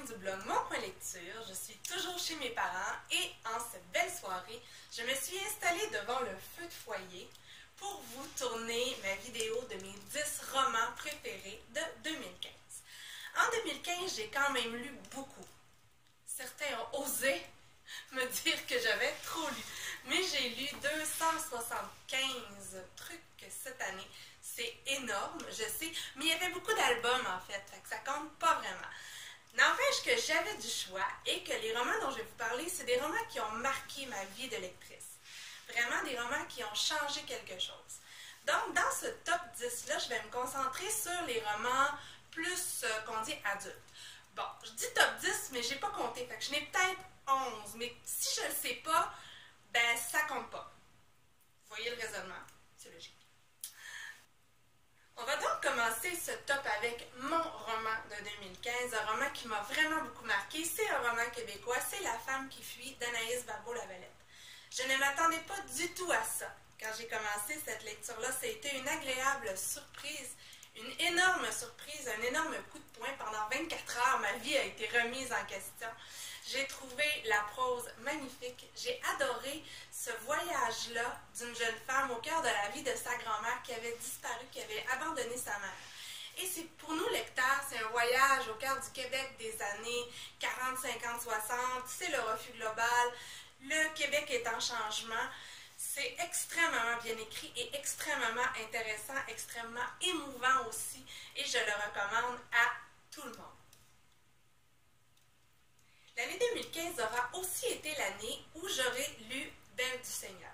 du blog Mon Coin Lecture. Je suis toujours chez mes parents et en cette belle soirée, je me suis installée devant le feu de foyer pour vous tourner ma vidéo de mes 10 romans préférés de 2015. En 2015, j'ai quand même lu beaucoup. Certains ont osé me dire que j'avais trop lu, mais j'ai lu 275 trucs cette année. C'est énorme, je sais, mais il y avait beaucoup d'albums en fait que ça compte pas vraiment. N'empêche que j'avais du choix et que les romans dont je vais vous parler, c'est des romans qui ont marqué ma vie de lectrice. Vraiment des romans qui ont changé quelque chose. Donc, dans ce top 10-là, je vais me concentrer sur les romans plus, qu'on dit, adultes. Bon, je dis top 10, mais je n'ai pas compté, fait que je n'ai peut-être 11, mais si je ne le sais pas, ben ça compte pas. Vous voyez le raisonnement? C'est logique. On va donc commencer ce top avec mon roman de 2015, un roman qui m'a vraiment beaucoup marqué. C'est un roman québécois, c'est La femme qui fuit d'Anaïs Barbeau-Lavalette. Je ne m'attendais pas du tout à ça. Quand j'ai commencé cette lecture-là, ça a été une agréable surprise, une énorme surprise, un énorme coup de poing. Pendant 24 heures, ma vie a été remise en question. J'ai trouvé la prose magnifique. J'ai adoré ce voyage-là d'une jeune femme au cœur de la vie de sa grand-mère qui avait disparu, qui avait abandonné sa mère. Et c'est pour nous, lecteurs, c'est un voyage au cœur du Québec des années 40, 50, 60. C'est le refus global. Le Québec est en changement. C'est extrêmement bien écrit et extrêmement intéressant, extrêmement émouvant aussi. Et je le recommande à tout le monde. L'année 2015 aura aussi été l'année où j'aurai lu Belle du Seigneur.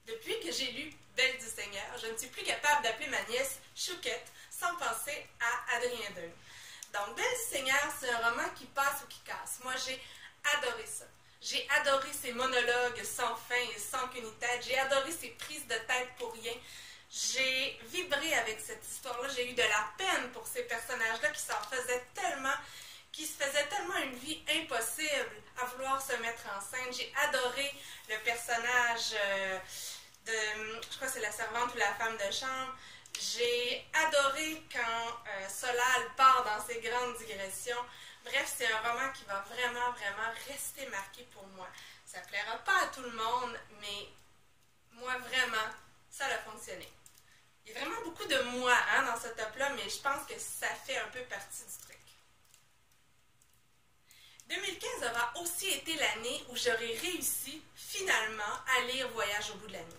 Depuis que j'ai lu Belle du Seigneur, je ne suis plus capable d'appeler ma nièce Chouquette sans penser à Adrien Deuil. Donc, Belle du Seigneur, c'est un roman qui passe ou qui casse. Moi, j'ai adoré ça. J'ai adoré ces monologues sans fin et sans qu'une tête. J'ai adoré ces prises de tête pour rien. J'ai vibré avec cette histoire-là. J'ai eu de la peine pour ces personnages-là qui s'en faisaient tellement, qui se faisaient tellement une vie impossible à vouloir se mettre en scène. J'ai adoré le personnage je crois que c'est la servante ou la femme de chambre. J'ai adoré quand Solal part dans ses grandes digressions. Bref, c'est un roman qui va vraiment, vraiment rester marqué pour moi. Ça ne plaira pas à tout le monde, mais moi, vraiment, ça a fonctionné. Il y a vraiment beaucoup de moi dans ce top-là, mais je pense que ça fait un peu partie du truc. 2015 aura aussi été l'année où j'aurais réussi, finalement, à lire Voyage au bout de la nuit.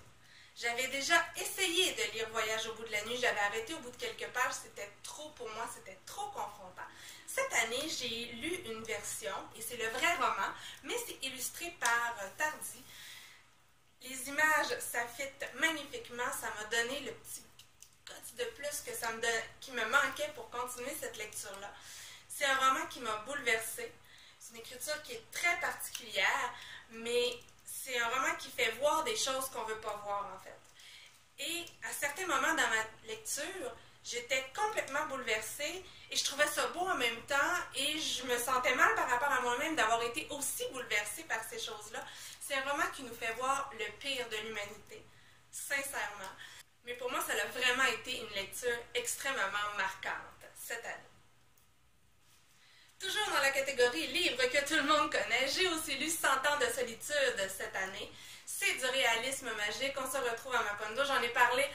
J'avais déjà essayé de lire Voyage au bout de la nuit, j'avais arrêté au bout de quelques pages, c'était trop pour moi, c'était trop confrontant. Cette année, j'ai lu une version, et c'est le vrai roman, mais c'est illustré par Tardy. Les images s'affitent magnifiquement, ça m'a donné le petit cotis de plus que qui me manquait pour continuer cette lecture-là. C'est un roman qui m'a bouleversée. C'est une écriture qui est très particulière, mais c'est un roman qui fait voir des choses qu'on ne veut pas voir, en fait. Et à certains moments dans ma lecture, j'étais complètement bouleversée et je trouvais ça beau en même temps et je me sentais mal par rapport à moi-même d'avoir été aussi bouleversée par ces choses-là. C'est un roman qui nous fait voir le pire de l'humanité, sincèrement. Mais pour moi, ça a vraiment été une lecture extrêmement marquante cette année. Toujours dans la catégorie livres que tout le monde connaît, j'ai aussi lu 100 ans de solitude cette année. C'est du réalisme magique, on se retrouve à Macondo, j'en ai parlé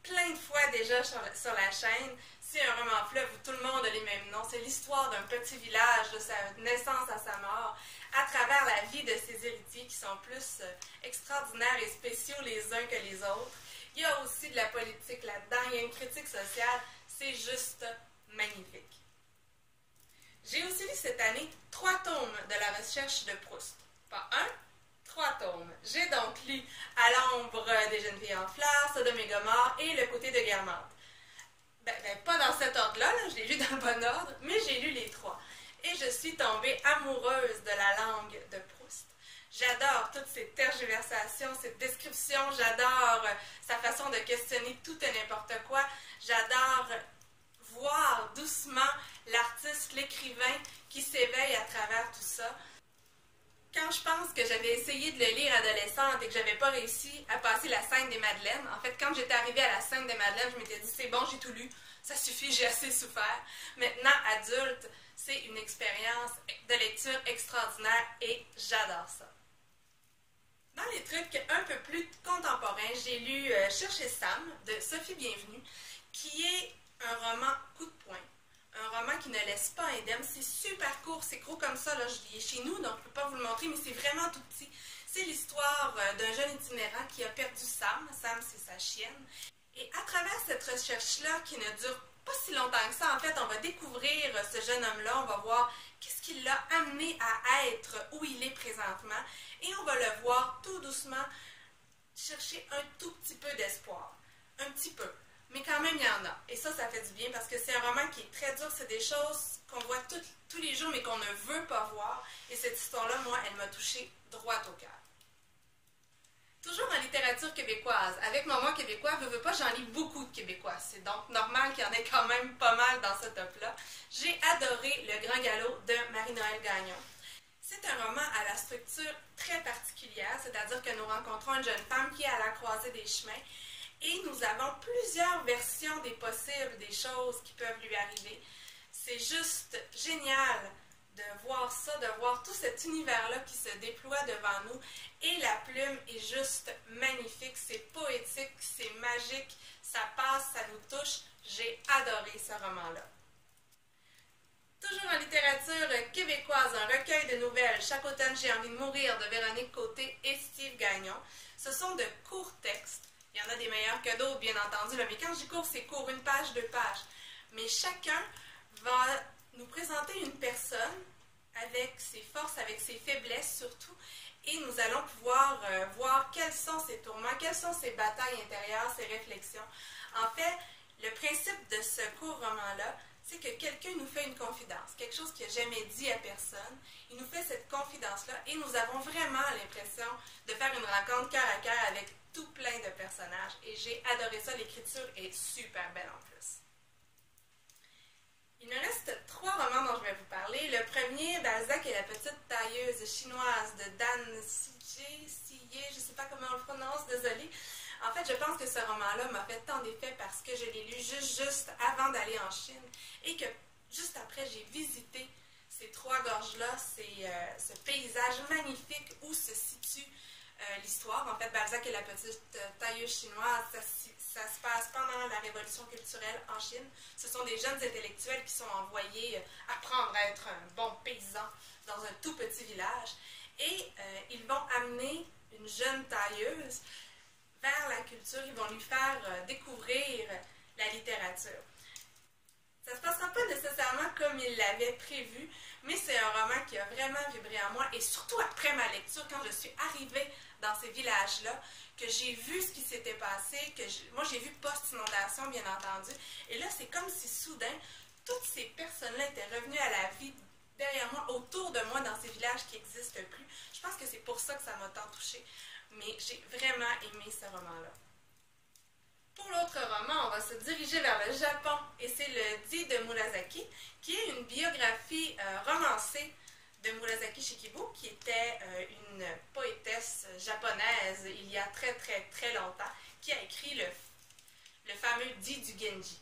plein de fois déjà sur la chaîne. C'est un roman fleuve où tout le monde a les mêmes noms. C'est l'histoire d'un petit village, de sa naissance à sa mort, à travers la vie de ses héritiers qui sont plus extraordinaires et spéciaux les uns que les autres. Il y a aussi de la politique là-dedans, il y a une critique sociale, c'est juste magnifique. J'ai aussi lu cette année 3 tomes de la recherche de Proust. Pas 1, 3 tomes. J'ai donc lu À l'ombre des jeunes filles en fleurs, Sodome et Gomorrhe et Le côté de Guermantes. Pas dans cet ordre-là, je l'ai lu dans le bon ordre, mais j'ai lu les 3. Et je suis tombée amoureuse de la langue de Proust. J'adore toutes ces tergiversations, cette description, j'adore sa façon de questionner tout et n'importe quoi. J'adore voir doucement l'artiste, l'écrivain qui s'éveille à travers tout ça. Quand je pense que j'avais essayé de le lire adolescente et que j'avais pas réussi à passer la scène des Madeleines, en fait, quand j'étais arrivée à la scène des Madeleines, je m'étais dit, c'est bon, j'ai tout lu, ça suffit, j'ai assez souffert. Maintenant, adulte, c'est une expérience de lecture extraordinaire et j'adore ça. Dans les trucs un peu plus contemporains, j'ai lu Chercher Sam de Sophie Bienvenue, qui est un roman coup de poing. Un roman qui ne laisse pas indemne. C'est super court, c'est gros comme ça. Là, je l'ai chez nous, donc je ne peux pas vous le montrer, mais c'est vraiment tout petit. C'est l'histoire d'un jeune itinérant qui a perdu Sam. Sam, c'est sa chienne. Et à travers cette recherche-là, qui ne dure pas si longtemps que ça, en fait, on va découvrir ce jeune homme-là. On va voir qu'est-ce qui l'a amené à être où il est présentement. Et on va le voir tout doucement chercher un tout petit peu d'espoir. Un petit peu. Mais quand même, il y en a. Et ça fait du bien parce que c'est un roman qui est très dur. C'est des choses qu'on voit tous les jours, mais qu'on ne veut pas voir. Et cette histoire-là, moi, elle m'a touchée droit au cœur. Toujours en littérature québécoise. Avec mon moi québécois, veux pas, j'en lis beaucoup de québécois. C'est donc normal qu'il y en ait quand même pas mal dans ce top-là. J'ai adoré Le Grand Galop de Marie-Noëlle Gagnon. C'est un roman à la structure très particulière, c'est-à-dire que nous rencontrons une jeune femme qui est à la croisée des chemins et nous avons plusieurs versions des possibles, des choses qui peuvent lui arriver. C'est juste génial de voir ça, de voir tout cet univers-là qui se déploie devant nous. Et la plume est juste magnifique, c'est poétique, c'est magique, ça passe, ça nous touche. J'ai adoré ce roman-là. Toujours en littérature québécoise, un recueil de nouvelles, Chaque automne j'ai envie de mourir de Véronique Côté et Steve Gagnon. Ce sont de courts textes. Il y en a des meilleurs que d'autres, bien entendu, mais quand je dis court, c'est court, 1 page, 2 pages. Mais chacun va nous présenter une personne avec ses forces, avec ses faiblesses surtout, et nous allons pouvoir voir quels sont ses tourments, quelles sont ses batailles intérieures, ses réflexions. En fait, le principe de ce court roman-là, c'est que quelqu'un nous fait une confidence, quelque chose qu'il n'a jamais dit à personne. Il nous fait cette confidence-là et nous avons vraiment l'impression de faire une rencontre cœur à cœur avec tout plein de personnages. Et j'ai adoré ça, l'écriture est super belle en plus. Il me reste 3 romans dont je vais vous parler. Le premier, Balzac et la petite tailleuse chinoise de Dan Siye, je ne sais pas comment on le prononce, désolée. En fait, je pense que ce roman-là m'a fait tant d'effet parce que je l'ai lu juste avant d'aller en Chine et que juste après, j'ai visité ces 3 gorges-là, ce paysage magnifique où se situe l'histoire. En fait, Balzac et la petite tailleuse chinoise, ça se passe pendant la révolution culturelle en Chine. Ce sont des jeunes intellectuels qui sont envoyés apprendre à être un bon paysan dans un tout petit village. Et ils vont amener une jeune tailleuse vers la culture, ils vont lui faire découvrir la littérature. Ça ne se passera pas nécessairement comme il l'avait prévu, mais c'est un roman qui a vraiment vibré en moi, et surtout après ma lecture, quand je suis arrivée dans ces villages-là, que j'ai vu ce qui s'était passé, moi j'ai vu post-inondation bien entendu, et là c'est comme si soudain, toutes ces personnes-là étaient revenues à la vie derrière moi, autour de moi, dans ces villages qui n'existent plus. Je pense que c'est pour ça que ça m'a tant touchée. Mais j'ai vraiment aimé ce roman-là. Pour l'autre roman, on va se diriger vers le Japon, et c'est le Di de Murasaki, qui est une biographie romancée de Murasaki Shikibu, qui était une poétesse japonaise il y a très très très longtemps, qui a écrit le fameux Di du Genji.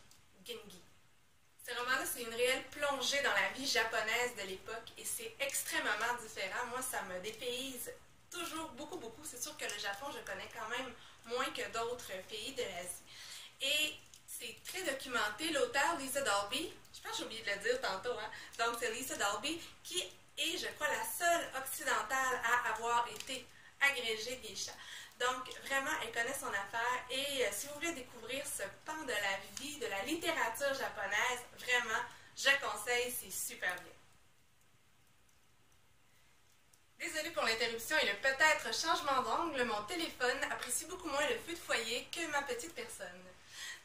Ce roman-là, c'est une réelle plongée dans la vie japonaise de l'époque, et c'est extrêmement différent. Moi, ça me dépayse toujours beaucoup, beaucoup. C'est sûr que le Japon, je connais quand même moins que d'autres pays de l'Asie. Et c'est très documenté. L'auteur, Lisa Dalby, je pense que j'ai oublié de le dire tantôt, hein? Donc c'est Lisa Dalby qui est, je crois, la seule occidentale à avoir été agrégée geisha. Donc vraiment, elle connaît son affaire. Et si vous voulez découvrir ce pan de la vie, de la littérature japonaise, vraiment, je conseille, c'est super bien. Désolée pour l'interruption et le peut-être changement d'angle, mon téléphone apprécie beaucoup moins le feu de foyer que ma petite personne.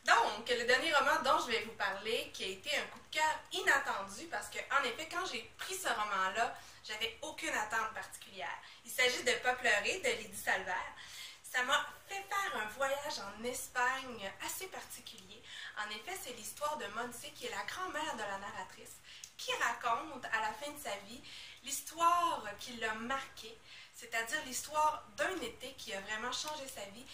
Donc, le dernier roman dont je vais vous parler, qui a été un coup de cœur inattendu, parce qu'en effet, quand j'ai pris ce roman-là, j'avais aucune attente particulière. Il s'agit de Pas pleurer de Lydie Salvaire. Ça m'a fait faire un voyage en Espagne assez particulier. En effet, c'est l'histoire de Montse, qui est la grand-mère de la narratrice, qui raconte à la fin de sa vie l'histoire qui l'a marquée, c'est-à-dire l'histoire d'un été qui a vraiment changé sa vie.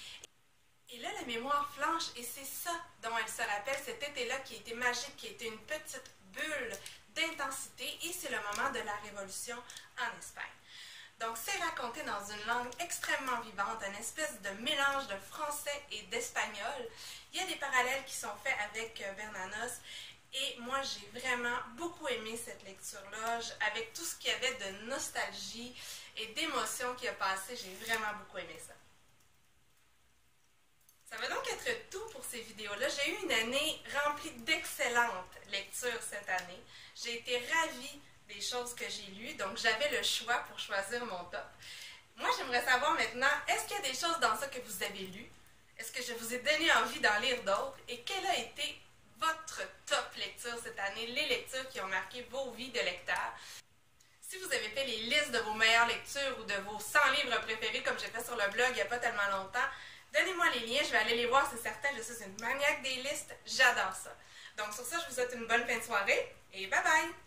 Et là, la mémoire flanche, et c'est ça dont elle se rappelle, cet été-là qui a été magique, qui a été une petite bulle d'intensité et c'est le moment de la révolution en Espagne. Donc, c'est raconté dans une langue extrêmement vivante, une espèce de mélange de français et d'espagnol. Il y a des parallèles qui sont faits avec Bernanos et moi, j'ai vraiment beaucoup aimé cette lecture-là, avec tout ce qu'il y avait de nostalgie et d'émotion qui a passé, j'ai vraiment beaucoup aimé ça. Ça va donc être tout pour ces vidéos-là. J'ai eu une année remplie d'excellentes lectures cette année. J'ai été ravie des choses que j'ai lues, donc j'avais le choix pour choisir mon top. Moi, j'aimerais savoir maintenant, est-ce qu'il y a des choses dans ça que vous avez lues? Est-ce que je vous ai donné envie d'en lire d'autres? Et quelle a été votre top lecture cette année, les lectures qui ont marqué vos vies de lecteurs? Si vous avez fait les listes de vos meilleures lectures ou de vos 100 livres préférés, comme j'ai fait sur le blog il n'y a pas tellement longtemps, donnez-moi les liens, je vais aller les voir, c'est certain, je suis une maniaque des listes, j'adore ça. Donc sur ça, je vous souhaite une bonne fin de soirée et bye bye!